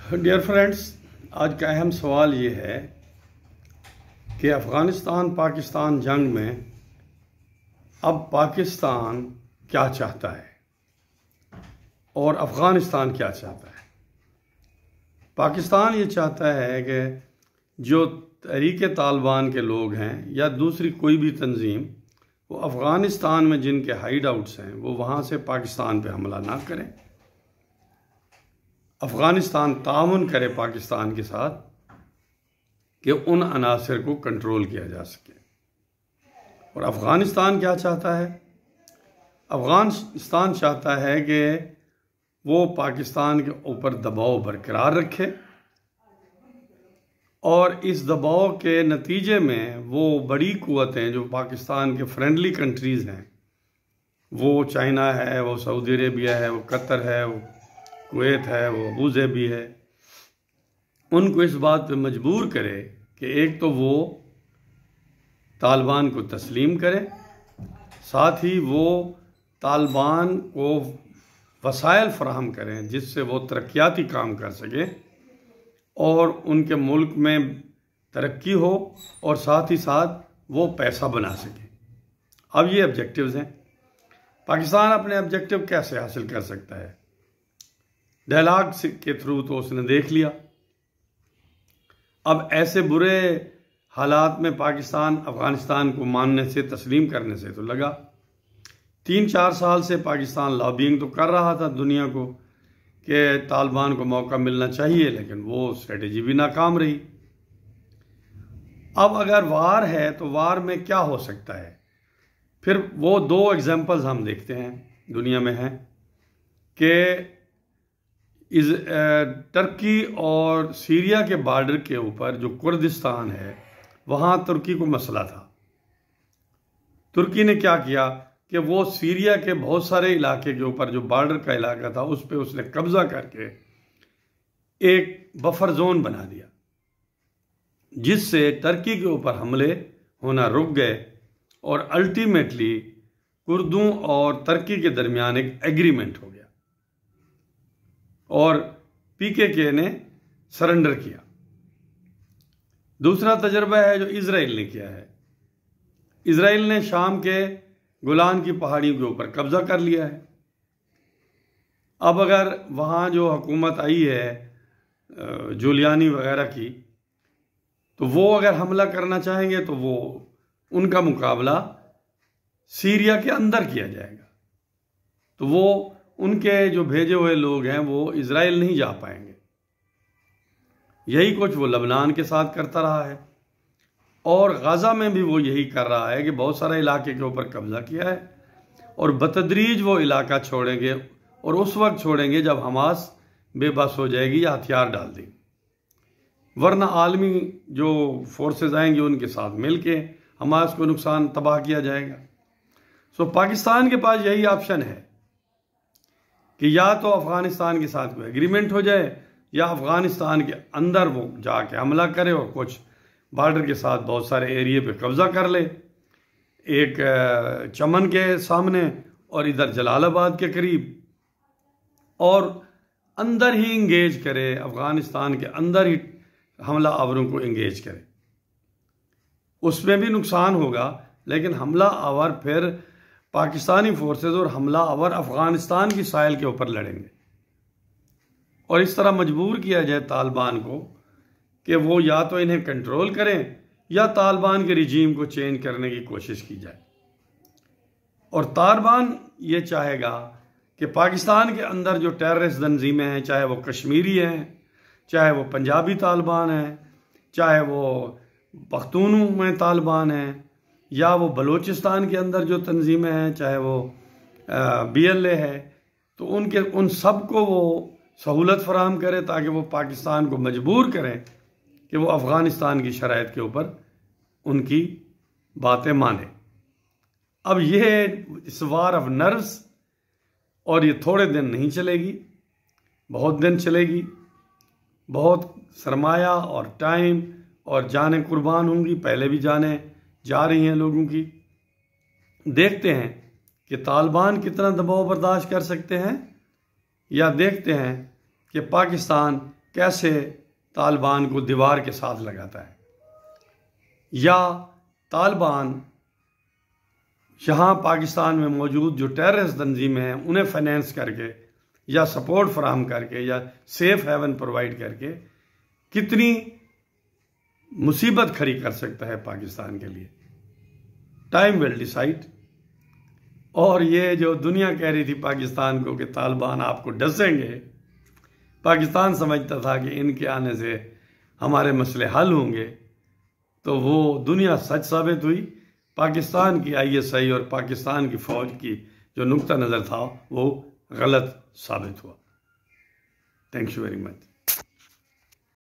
Dear friends, आज का अहम सवाल ये है कि अफ़गानिस्तान पाकिस्तान जंग में अब पाकिस्तान क्या चाहता है और अफ़गानिस्तान क्या चाहता है। पाकिस्तान ये चाहता है कि जो तहरीक तालिबान के लोग हैं या दूसरी कोई भी तंजीम वो अफ़गानिस्तान में जिनके हाइड आउट्स हैं वो वहाँ से पाकिस्तान पे हमला ना करें। अफ़गानिस्तान ताउन करे पाकिस्तान के साथ कि उन अनासर को कंट्रोल किया जा सके। और अफ़गानिस्तान क्या चाहता है? अफ़गानिस्तान चाहता है कि वो पाकिस्तान के ऊपर दबाव बरकरार रखे और इस दबाव के नतीजे में वो बड़ी कुव्वतें जो पाकिस्तान के फ्रेंडली कंट्रीज़ हैं, वो चाइना है, वो सऊदी अरेबिया है, वो कतर है, वो कुवैत है, वो अबू धाबी है, उनको इस बात पे मजबूर करे कि एक तो वो तालिबान को तस्लीम करें, साथ ही वो तालिबान को वसाइल फराहम करें जिससे वो तरक्याती काम कर सके और उनके मुल्क में तरक्की हो और साथ ही साथ वो पैसा बना सके। अब ये ऑब्जेक्टिव्स हैं। पाकिस्तान अपने ऑब्जेक्टिव कैसे हासिल कर सकता है? डायलॉग के थ्रू तो उसने देख लिया। अब ऐसे बुरे हालात में पाकिस्तान अफ़गानिस्तान को मानने से, तस्लीम करने से तो लगा। 3-4 साल से पाकिस्तान लॉबिंग तो कर रहा था दुनिया को कि तालिबान को मौका मिलना चाहिए, लेकिन वो स्ट्रेटेजी भी नाकाम रही। अब अगर वार है तो वार में क्या हो सकता है? फिर वो 2 एग्जाम्पल्स हम देखते हैं दुनिया में हैं कि टर्की और सीरिया के बॉर्डर के ऊपर जो कुर्दिस्तान है वहाँ तुर्की को मसला था। तुर्की ने क्या किया कि वो सीरिया के बहुत सारे इलाके के ऊपर जो बॉर्डर का इलाका था उस पर उसने कब्जा करके एक बफर जोन बना दिया, जिससे टर्की के ऊपर हमले होना रुक गए और अल्टीमेटली कुर्दों और टर्की के दरमियान एक एग्रीमेंट हो गया और पीकेके ने सरेंडर किया। दूसरा तजर्बा है जो इजराइल ने किया है। इजराइल ने शाम के गोलान की पहाड़ियों के ऊपर कब्जा कर लिया है। अब अगर वहाँ जो हुकूमत आई है जूलियानी वगैरह की, तो वो अगर हमला करना चाहेंगे तो वो उनका मुकाबला सीरिया के अंदर किया जाएगा। तो वो उनके जो भेजे हुए लोग हैं वो इजराइल नहीं जा पाएंगे। यही कुछ वो लबनान के साथ करता रहा है और गाज़ा में भी वो यही कर रहा है कि बहुत सारे इलाके के ऊपर कब्जा किया है और बतदरीज वो इलाका छोड़ेंगे और उस वक्त छोड़ेंगे जब हमास बेबस हो जाएगी या हथियार डाल देगी, वरना आलमी जो फोर्सेस आएंगे उनके साथ मिलके हमास को नुकसान तबाह किया जाएगा। सो पाकिस्तान के पास यही ऑप्शन है कि या तो अफ़गानिस्तान के साथ कोई एग्रीमेंट हो जाए या अफ़गानिस्तान के अंदर वो जाके हमला करे और कुछ बॉर्डर के साथ बहुत सारे एरिए पे कब्जा कर ले, एक चमन के सामने और इधर जलालाबाद के करीब, और अंदर ही इंगेज करे, अफ़गानिस्तान के अंदर ही हमला आवरों को इंगेज करे। उसमें भी नुकसान होगा, लेकिन हमला आवर फिर पाकिस्तानी फोर्सेस और हमला आवर अफ़गानिस्तान की साइल के ऊपर लड़ेंगे और इस तरह मजबूर किया जाए तालिबान को कि वो या तो इन्हें कंट्रोल करें या तालिबान के रिजीम को चेंज करने की कोशिश की जाए। और तालिबान ये चाहेगा कि पाकिस्तान के अंदर जो टेररिस्ट तंजीमें हैं, चाहे वो कश्मीरी हैं, चाहे वो पंजाबी तालिबान हैं, चाहे वो पख्तूनों में तालिबान हैं, या वो बलूचिस्तान के अंदर जो तंजीमें हैं, चाहे वो BLA है, तो उन सब को वो सहूलत फराहम करे ताकि वो पाकिस्तान को मजबूर करें कि वो अफ़गानिस्तान की शराइत के ऊपर उनकी बातें माने। अब ये इस वार ऑफ नर्व्स, और ये थोड़े दिन नहीं चलेगी, बहुत दिन चलेगी, बहुत सरमाया और टाइम और जानें कुर्बान होंगी, पहले भी जानें जा रही हैं लोगों की। देखते हैं कि तालिबान कितना दबाव बर्दाश्त कर सकते हैं, या देखते हैं कि पाकिस्तान कैसे तालिबान को दीवार के साथ लगाता है, या तालिबान यहाँ पाकिस्तान में मौजूद जो टेररिस्ट तंजीमें हैं उन्हें फाइनेंस करके या सपोर्ट फराहम करके या सेफ हेवन प्रोवाइड करके कितनी मुसीबत खड़ी कर सकता है पाकिस्तान के लिए। Time will decide. और ये जो दुनिया कह रही थी पाकिस्तान को कि तालिबान आपको डसेंगे, पाकिस्तान समझता था कि इनके आने से हमारे मसले हल होंगे, तो वो दुनिया सच साबित हुई। पाकिस्तान की ISI और पाकिस्तान की फ़ौज की जो नुक्ता नज़र था वो गलत साबित हुआ। Thank you very much.